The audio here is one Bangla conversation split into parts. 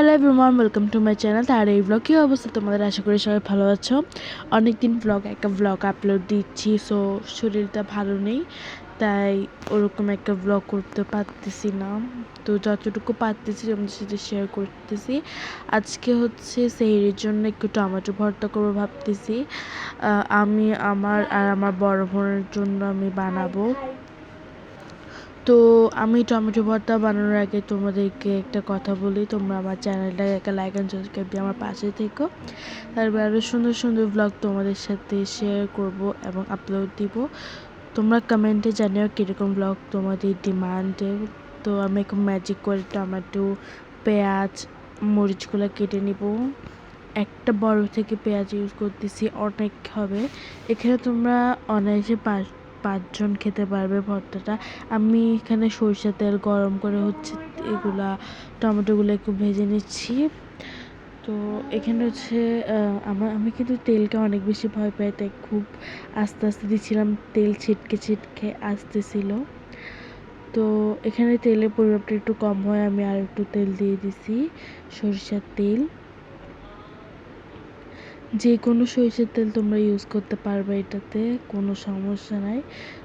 Hello everyone, welcome to my channel. আর এই ব্লগ কী অবস্থা তোমাদের? আশা করি সবাই ভালো আছো। অনেকদিন একটা ব্লগ আপলোড দিচ্ছি, সো শরীরটা ভালো নেই, তাই ওরকম একটা ব্লগ করতে পারতেছি না। তো যতটুকু পারতেছি তোমাদের সাথে শেয়ার করতেছি। আজকে হচ্ছে সেহরির জন্য একটু টমেটো ভর্তা করবো ভাবতেছি। আমি আমার বড় বোনের জন্য আমি বানাবো। তো আমি টমেটো ভর্তা বানানোর আগে তোমাদেরকে একটা কথা বলি, তোমরা আমার চ্যানেলটাকে একটা লাইক অ্যান্ড সাবস্ক্রাইব দিয়ে আমার পাশে থেকো। তারপর আরও সুন্দর সুন্দর ব্লগ তোমাদের সাথে শেয়ার করব এবং আপলোড দিব। তোমরা কমেন্টে জানিও কীরকম ব্লগ তোমাদের ডিমান্ডের। তো আমি এখন ম্যাজিক করে টমেটো, পেঁয়াজ, মরিচগুলো কেটে নিব। একটা বড় থেকে পেঁয়াজ ইউজ করতেছি, অনেক হবে। এখানে তোমরা অনায়াসে পাঁচজন খেতে পারবে ভর্তাটা। আমি এখানে সরষের তেল গরম করে হচ্ছে টমেটোগুলো একটু ভেজে নিচ্ছি। তো এখানে হচ্ছে আমি কিন্তু তেলকে অনেক বেশি ভয় পাই, তাই খুব আস্তে আস্তে দিচ্ছিলাম, তেল ছিটকে ছিটকে আসতেছিল। তো এখানে তেলের পরিমাপটা একটু কম হয়, আমি আর একটু তেল দিয়ে দিছি, সরিষার তেল। যে কোনো সরিষার তেল তোমরা ইউজ করতে পারবে, এটাতে কোনো সমস্যা নাই।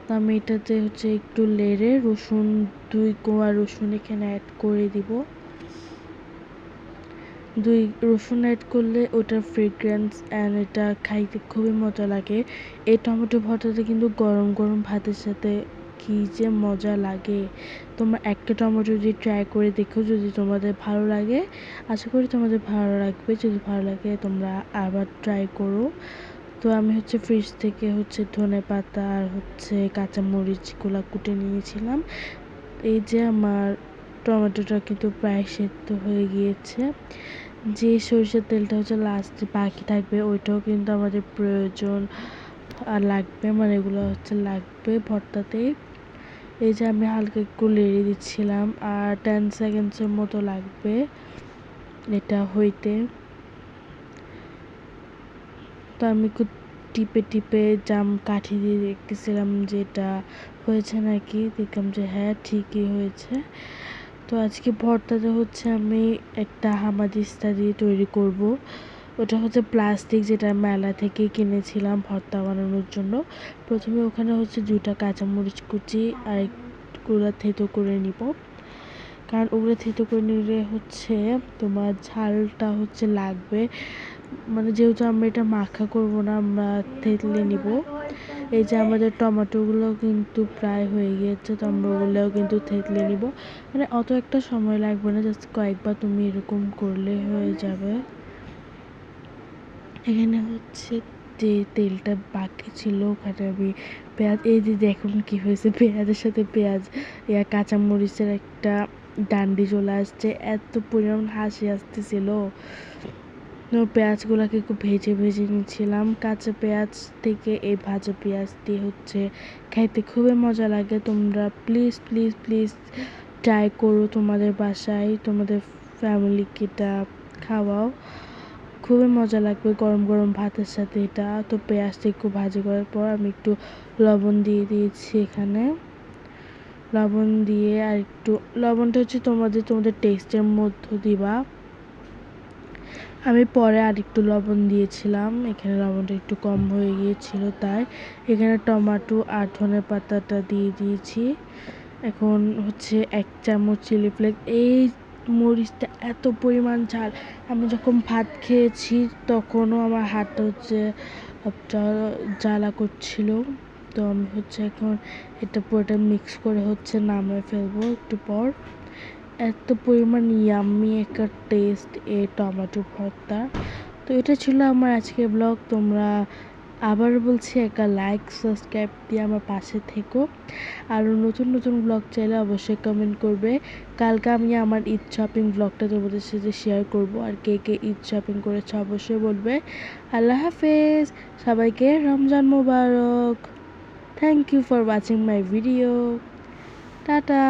তো আমি এটাতে হচ্ছে একটু লেড়ে রসুন, 2 কোয়া রসুন এখানে অ্যাড করে দিব। রসুন অ্যাড করলে ওটার ফ্রেগ্রেন্স অ্যান্ড এটা খাইতে খুবই মজা লাগে। এই টমেটো ভর্তাটা কিন্তু গরম গরম ভাতের সাথে কী যে মজা লাগে। তোমরা একটা টমেটো যদি ট্রাই করে দেখো, যদি তোমাদের ভালো লাগে, আশা করি তোমাদের ভালো লাগবে। যদি ভালো লাগে তোমরা আবার ট্রাই করো। তো আমি হচ্ছে ফ্রিজ থেকে হচ্ছে ধনেপাতা আর হচ্ছে কাঁচামরিচগুলো কুটে নিয়েছিলাম। এই যে আমার টমেটোটা কিন্তু প্রায় সেদ্ধ হয়ে গিয়েছে। যে সরিষার তেলটা হচ্ছে লাস্টে বাকি থাকবে, ওইটাও কিন্তু আমাদের প্রয়োজন লাগবে, মানে এগুলো হচ্ছে লাগবে ভর্তাতে। এই যে আমি হালকা একটু লেড়ে দিচ্ছিলাম, আর 10 সেকেন্ডসের মতো লাগবে এটা হইতে। তো আমি একটু টিপে টিপে কাঠি দিয়ে দেখতেছিলাম যে এটা হয়েছে নাকি। দেখলাম যে হ্যাঁ, ঠিকই হয়েছে। তো আজকে ভর্তাটা হচ্ছে আমি একটা হামাদিস্তা দিয়ে তৈরি করব। ওটা হচ্ছে প্লাস্টিক, যেটা মেলা থেকে কিনেছিলাম ভর্তা বানানোর জন্য। প্রথমে ওখানে হচ্ছে 2টা কাঁচামরিচ কুচি আর একটু থেতো করে নিব, কারণ ওগুলো থেতো করে নিলে হচ্ছে তোমার ঝালটা হচ্ছে লাগবে। মানে যেহেতু আমরা এটা মাখা করব না, আমরা থেতলে নিব। এই যে আমাদের টমেটোগুলো কিন্তু প্রায় হয়ে গিয়েছে, তো আমরা ওগুলোও কিন্তু থেতলে নিব। মানে অত একটা সময় লাগবে না, জাস্ট কয়েকবার তুমি এরকম করলে হয়ে যাবে। এখানে হচ্ছে যে তেলটা বাকি ছিল, ওখানে আমি পেঁয়াজ, এই যে দেখুন কি হয়েছে, পেঁয়াজের সাথে কাঁচামরিচের একটা ডান্ডি চলে আসছে, এত পরিমাণ হাসি আসতেছিল। পেঁয়াজগুলোকে একটু ভেজে ভেজে নিচ্ছিলাম। কাঁচা পেঁয়াজ থেকে এই ভাজা পেঁয়াজ দিয়ে হচ্ছে খাইতে খুবই মজা লাগে। তোমরা প্লিজ প্লিজ প্লিজ ট্রাই করো তোমাদের বাসায়, তোমাদের ফ্যামিলিকে এটা খাওয়াও, খুবই মজা লাগবে গরম গরম ভাতের সাথে এটা। তো পেঁয়াজটা একটু ভাজি করার পর আমি একটু লবণ দিয়ে দিয়েছি এখানে। লবণ দিয়ে আর একটু, লবণটা হচ্ছে তোমাদের টেস্টের মধ্যে দিবা। আমি পরে আর একটু লবণ দিয়েছিলাম, এখানে লবণটা একটু কম হয়ে গিয়েছিল, তাই এখানে টমেটো আর ধনেপাতাটা দিয়ে দিয়েছি। এখন হচ্ছে 1 চামচ চিলি ফ্লেক্স। এই মরিচটা এত পরিমাণ ঝাল, আমি যখন ভাত খেয়েছি তখনও আমার হাতটা হচ্ছে জ্বালা করছিল। তো আমি হচ্ছে এখন এটা পুরোটা মিক্স করে হচ্ছে নামিয়ে ফেলবো একটু পর। এত পরিমাণ ইয়াম্মি একটা টেস্ট এই টমেটো ভর্তা। তো এটা ছিল আমার আজকের ব্লগ। তোমরা আবার বলছি, একটা লাইক সাবস্ক্রাইব দিয়ে আমার পাশে থেকো। আরও নতুন নতুন ব্লগ চাইলে অবশ্যই কমেন্ট করবে। কালকে আমি আমার ঈদ শপিং ব্লগটা তোমাদের সাথে শেয়ার করব, আর কে কে ঈদ শপিং করেছে অবশ্যই বলবে। আল্লাহ হাফেজ, সবাইকে রমজান মোবারক। Thank you for watching my video. Tata.